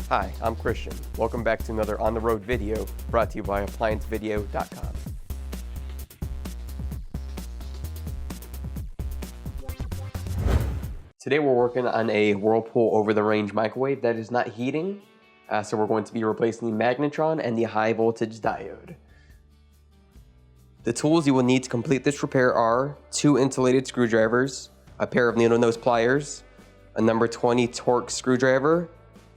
Hi, I'm Christian. Welcome back to another On the Road video brought to you by ApplianceVideo.com. Today we're working on a Whirlpool over-the-range microwave that is not heating, so we're going to be replacing the Magnatron and the high voltage diode. The tools you will need to complete this repair are 2 insulated screwdrivers, a pair of needle nose pliers, a number 20 Torx screwdriver,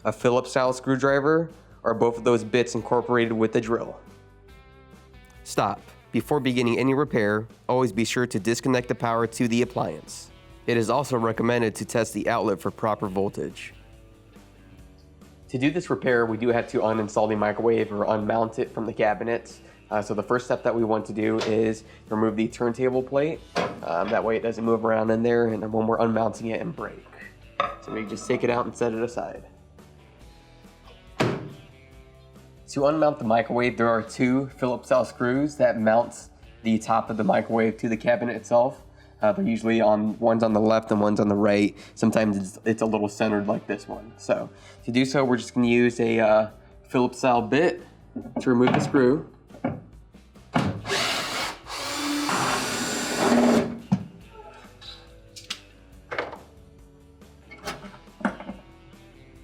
a Phillips style screwdriver, or both of those bits incorporated with the drill. Stop. Before beginning any repair, always be sure to disconnect the power to the appliance. It is also recommended to test the outlet for proper voltage. To do this repair, we do have to uninstall the microwave or unmount it from the cabinet. So the first step that we want to do is remove the turntable plate. That way it doesn't move around in there and then when we're unmounting it and break. So we just take it out and set it aside. To unmount the microwave, there are 2 Phillips style screws that mount the top of the microwave to the cabinet itself. They're usually one's on the left and one's on the right. Sometimes it's a little centered like this one. So to do so, we're just going to use a Phillips style bit to remove the screw.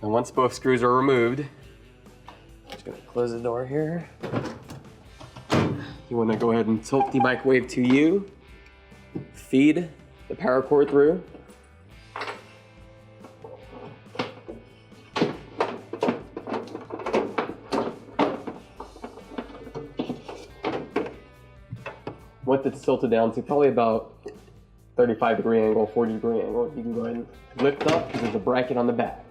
And once both screws are removed, just going to close the door here. You want to go ahead and tilt the microwave to you. Feed the power cord through. Once it's tilted down to probably about 35-degree angle, 40-degree angle, you can go ahead and lift up because there's a bracket on the back.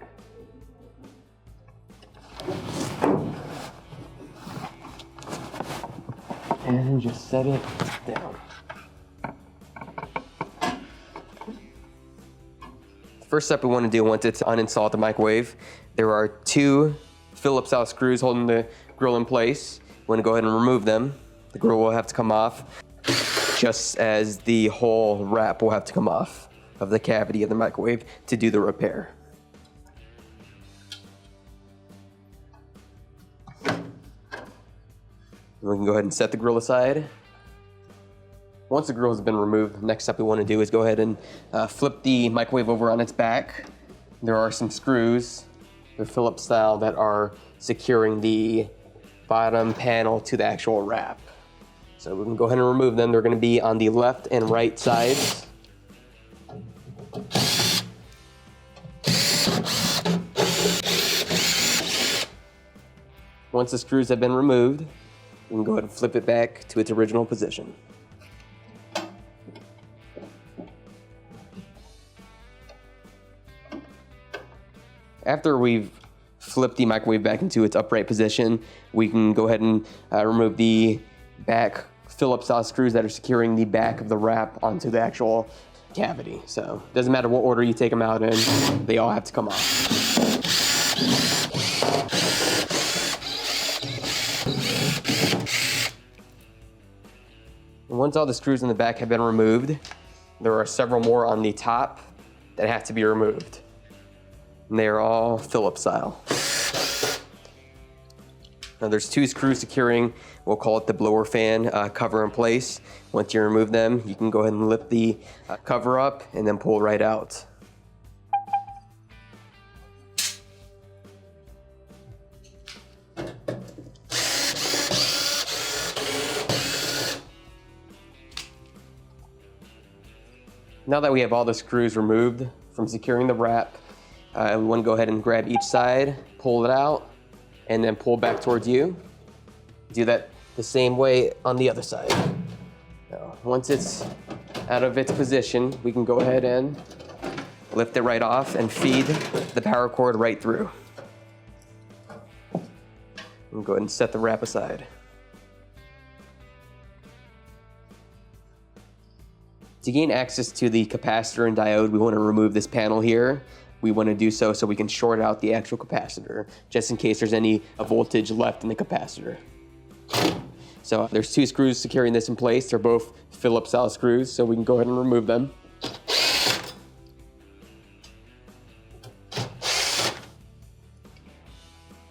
And just set it down. First step we want to do once it's uninstalled the microwave, there are 2 Phillips style screws holding the grill in place. We want to go ahead and remove them. The grill will have to come off, just as the whole wrap will have to come off of the cavity of the microwave to do the repair. We can go ahead and set the grill aside. Once the grill has been removed, the next step we want to do is go ahead and flip the microwave over on its back. There are some screws, they're Phillips style, that are securing the bottom panel to the actual wrap. So we can go ahead and remove them. They're going to be on the left and right sides. Once the screws have been removed, we can go ahead and flip it back to its original position. After we've flipped the microwave back into its upright position, we can go ahead and remove the back Phillips style screws that are securing the back of the wrap onto the actual cavity. So it doesn't matter what order you take them out in, they all have to come off. And once all the screws in the back have been removed, there are several more on the top that have to be removed. And they are all Phillips style. Now there's 2 screws securing, we'll call it the blower fan cover in place. Once you remove them, you can go ahead and lift the cover up and then pull right out. Now that we have all the screws removed from securing the wrap, we want to go ahead and grab each side, pull it out, and then pull back towards you. Do that the same way on the other side. Now, once it's out of its position, we can go ahead and lift it right off and feed the power cord right through. We'll go ahead and set the wrap aside. To gain access to the capacitor and diode, we want to remove this panel here. We want to do so we can short out the actual capacitor, just in case there's any voltage left in the capacitor. So there's 2 screws securing this in place. They're both Phillips style screws, so we can go ahead and remove them.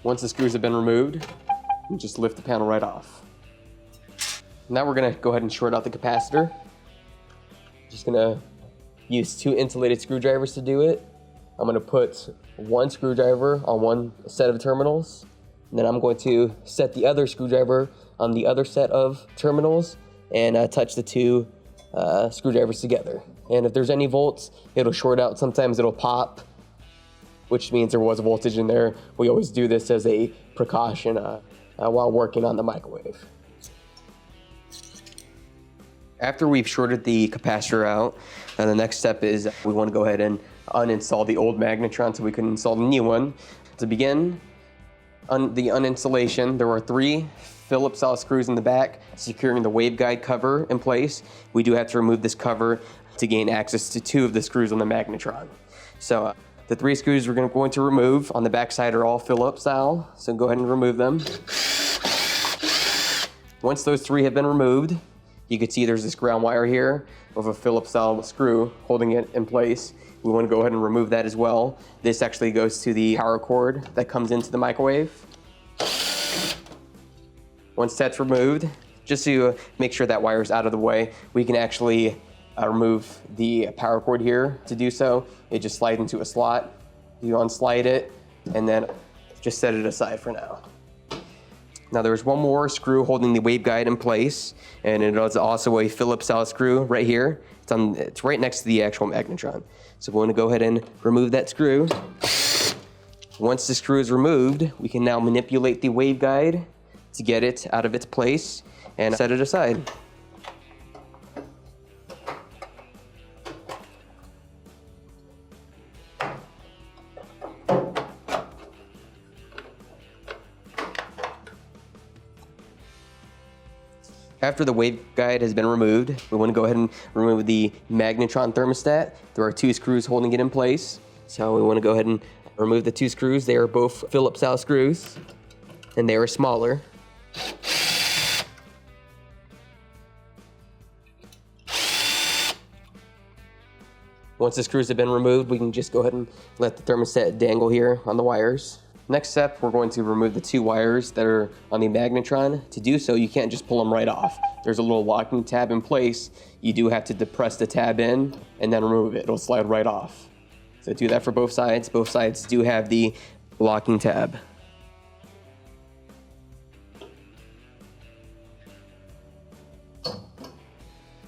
Once the screws have been removed, you just lift the panel right off. Now we're gonna go ahead and short out the capacitor. Just gonna use 2 insulated screwdrivers to do it. I'm gonna put 1 screwdriver on one set of terminals, and then I'm going to set the other screwdriver on the other set of terminals and touch the 2 screwdrivers together. And if there's any volts, it'll short out. Sometimes it'll pop, which means there was voltage in there. We always do this as a precaution while working on the microwave. After we've shorted the capacitor out, the next step is we want to go ahead and uninstall the old magnetron so we can install the new one. To begin the uninstallation, there are 3 Phillips style screws in the back securing the waveguide cover in place. We do have to remove this cover to gain access to 2 of the screws on the magnetron. So the 3 screws we're going to remove on the back side are all Phillips style, so go ahead and remove them. Once those 3 have been removed, you can see there's this ground wire here with a Phillips style screw holding it in place. We want to go ahead and remove that as well. This actually goes to the power cord that comes into the microwave. Once that's removed, just to make sure that wire is out of the way, we can actually remove the power cord here. To do so, it just slides into a slot. You unslide it and then just set it aside for now. Now there's one more screw holding the waveguide in place, and it is also a Phillips style screw right here. It's right next to the actual magnetron. So we're going to go ahead and remove that screw. Once the screw is removed, we can now manipulate the waveguide to get it out of its place and set it aside. After the waveguide has been removed, we want to go ahead and remove the magnetron thermostat. There are 2 screws holding it in place. So we want to go ahead and remove the 2 screws. They are both Phillips style screws, and they are smaller. Once the screws have been removed, we can just go ahead and let the thermostat dangle here on the wires. Next step, we're going to remove the 2 wires that are on the magnetron. To do so, you can't just pull them right off. There's a little locking tab in place. You do have to depress the tab in and then remove it. It'll slide right off. So do that for both sides. Both sides do have the locking tab.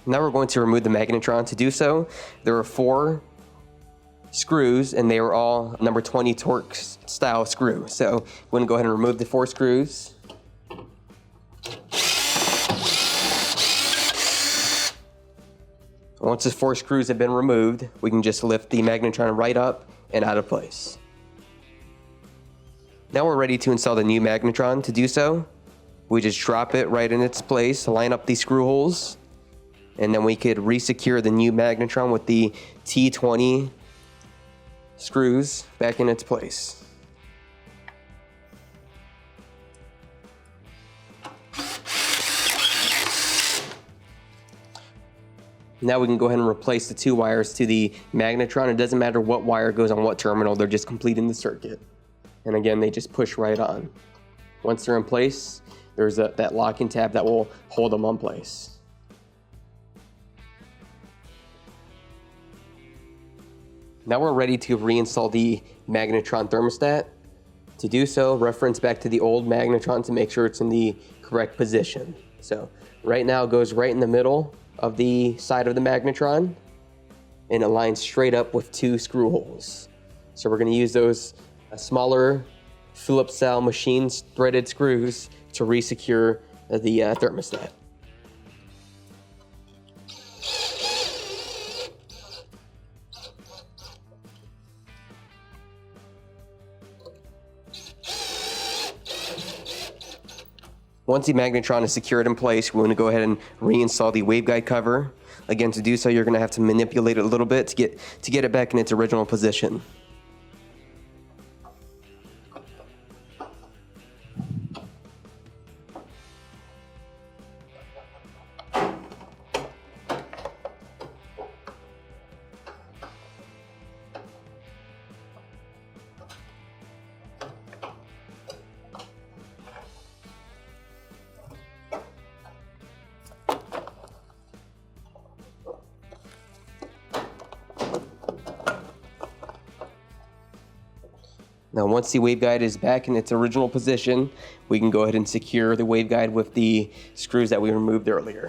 Now we're going to remove the magnetron. To do so, there are 4 screws, and they are all number 20 torque style screw. So we're going to go ahead and remove the 4 screws. Once the 4 screws have been removed, we can just lift the magnetron right up and out of place. Now we're ready to install the new magnetron. To do so, we just drop it right in its place, line up these screw holes, and then we could resecure the new magnetron with the T20 screws back in its place. Now we can go ahead and replace the 2 wires to the magnetron. It doesn't matter what wire goes on what terminal, they're just completing the circuit. And again, they just push right on. Once they're in place, there's that locking tab that will hold them on place. Now we're ready to reinstall the magnetron thermostat. To do so, reference back to the old magnetron to make sure it's in the correct position. So right now it goes right in the middle of the side of the magnetron, and it lines straight up with 2 screw holes. So we're going to use those smaller Phillips style machine threaded screws to resecure the thermostat. Once the magnetron is secured in place, we want to go ahead and reinstall the waveguide cover. Again, to do so, you're going to have to manipulate it a little bit to get it back in its original position. Now once the waveguide is back in its original position, we can go ahead and secure the waveguide with the screws that we removed earlier.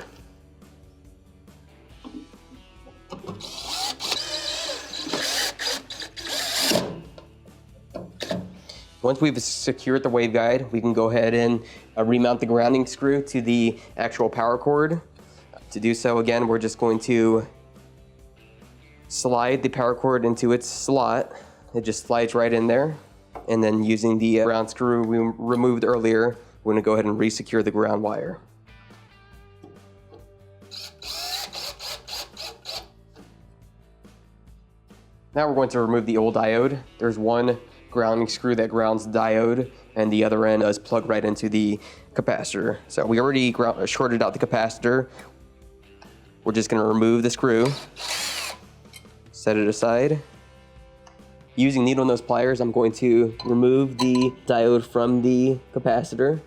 Once we've secured the waveguide, we can go ahead and remount the grounding screw to the actual power cord. To do so, again, we're just going to slide the power cord into its slot. It just slides right in there. And then using the ground screw we removed earlier, we're gonna go ahead and re-secure the ground wire. Now we're going to remove the old diode. There's one grounding screw that grounds the diode, and the other end is plugged right into the capacitor. So we already shorted out the capacitor. We're just gonna remove the screw, set it aside. Using needle nose pliers, I'm going to remove the diode from the capacitor.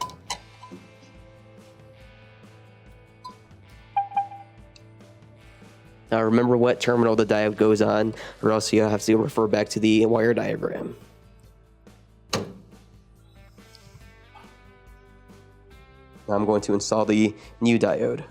Now remember what terminal the diode goes on, or else you have to refer back to the wire diagram. Now I'm going to install the new diode.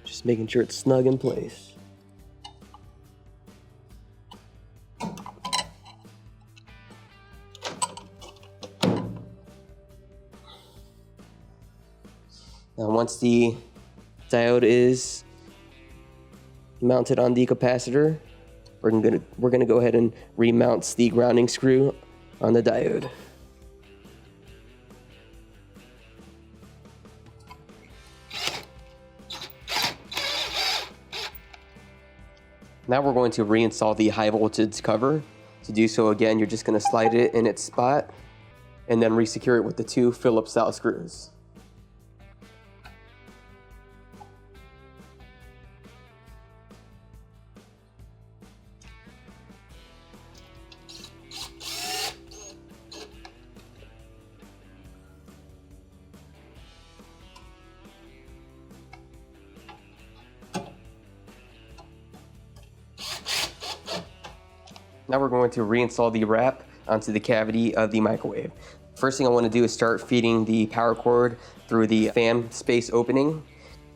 Just making sure it's snug in place. Now once the diode is mounted on the capacitor, we're gonna go ahead and remount the grounding screw on the diode. Now we're going to reinstall the high voltage cover. To do so, again, you're just going to slide it in its spot and then re-secure it with the two Phillips style screws. Now we're going to reinstall the wrap onto the cavity of the microwave. First thing I want to do is start feeding the power cord through the fan space opening.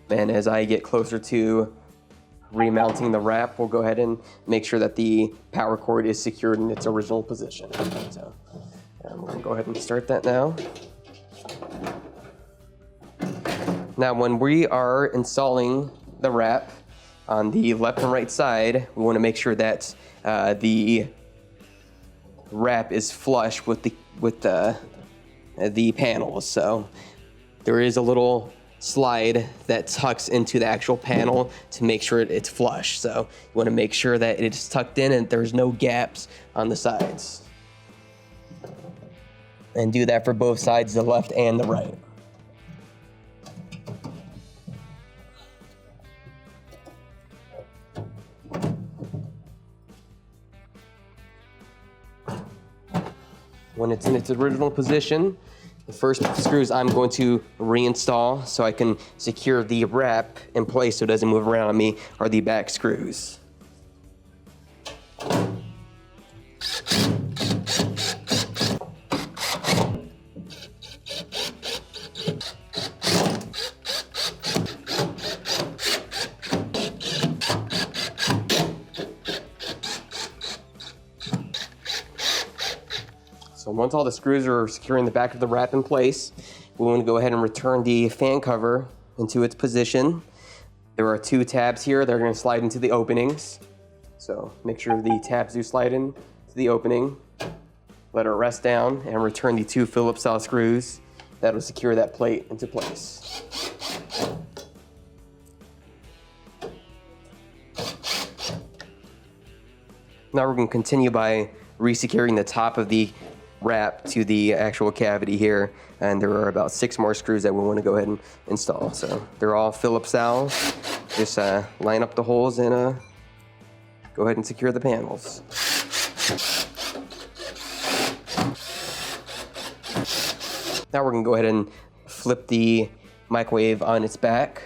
And as I get closer to remounting the wrap, we'll go ahead and make sure that the power cord is secured in its original position. So we're going to go ahead and start that now. Now when we are installing the wrap on the left and right side, we want to make sure that the wrap is flush with the panels. So there is a little slide that tucks into the actual panel to make sure it's flush. So you want to make sure that it's tucked in and there's no gaps on the sides. And do that for both sides, the left and the right. When it's in its original position, the first screws I'm going to reinstall so I can secure the wrap in place so it doesn't move around on me are the back screws. So once all the screws are securing the back of the wrap in place, we want to go ahead and return the fan cover into its position. There are two tabs here that are going to slide into the openings. So make sure the tabs do slide in to the opening. Let it rest down and return the two Phillips style screws that will secure that plate into place. Now we're going to continue by re-securing the top of the wrap to the actual cavity here, and there are about 6 more screws that we want to go ahead and install. So they're all Phillips style. Just line up the holes and go ahead and secure the panels. Now we're going to go ahead and flip the microwave on its back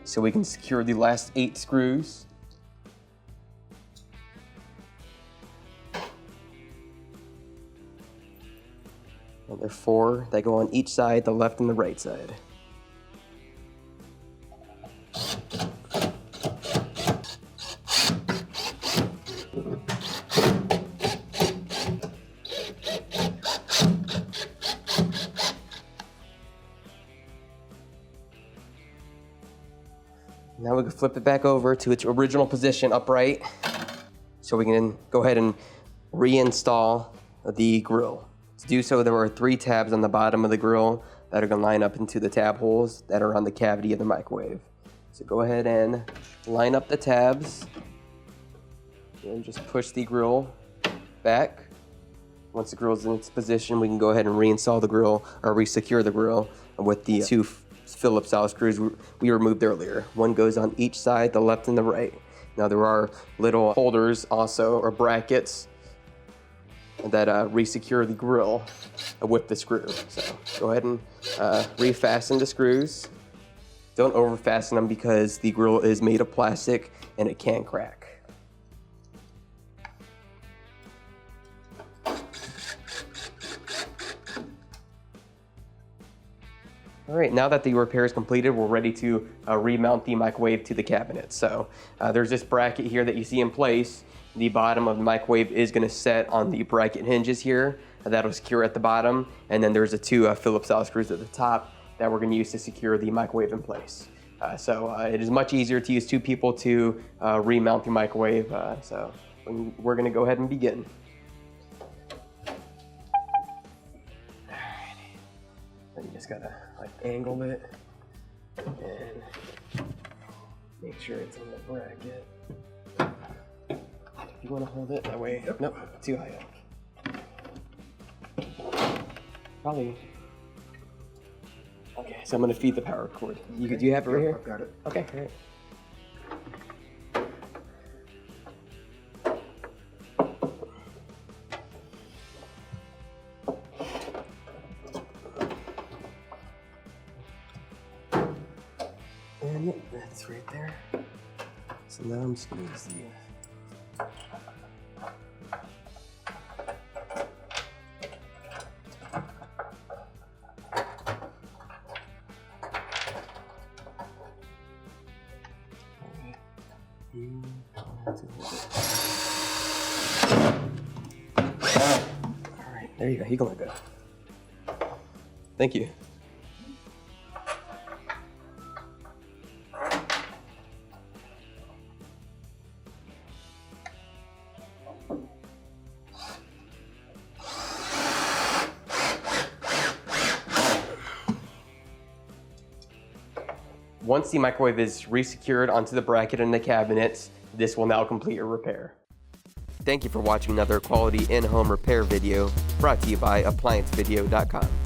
so we can secure the last 8 screws. And there are 4 that go on each side, the left and the right side. Now we can flip it back over to its original position upright so we can go ahead and reinstall the grill. To do so, there are 3 tabs on the bottom of the grill that are going to line up into the tab holes that are on the cavity of the microwave. So go ahead and line up the tabs and just push the grill back. Once the grill is in its position, we can go ahead and reinstall the grill or resecure the grill with the 2 Phillips style screws we removed earlier. 1 goes on each side, the left and the right. Now there are little holders also, or brackets, that resecure the grill with the screw. So go ahead and refasten the screws. Don't over fasten them because the grill is made of plastic and it can crack. All right, now that the repair is completed, we're ready to remount the microwave to the cabinet. So there's this bracket here that you see in place. The bottom of the microwave is going to set on the bracket hinges here. That'll secure at the bottom. And then there's the 2 Phillips style screws at the top that we're going to use to secure the microwave in place. So it is much easier to use 2 people to remount the microwave. So we're going to go ahead and begin. Then you just gotta angle it and make sure it's on the bracket. If you want to hold it that way, nope, too high up. Probably. Okay, so I'm gonna feed the power cord. Do you have it right here? I've got it. Okay, great. And yep, that's right there. So now I'm just gonna use the Alright, there you go. You can let go. Thank you. Once the microwave is resecured onto the bracket in the cabinets, this will now complete your repair. Thank you for watching another quality in-home repair video brought to you by ApplianceVideo.com.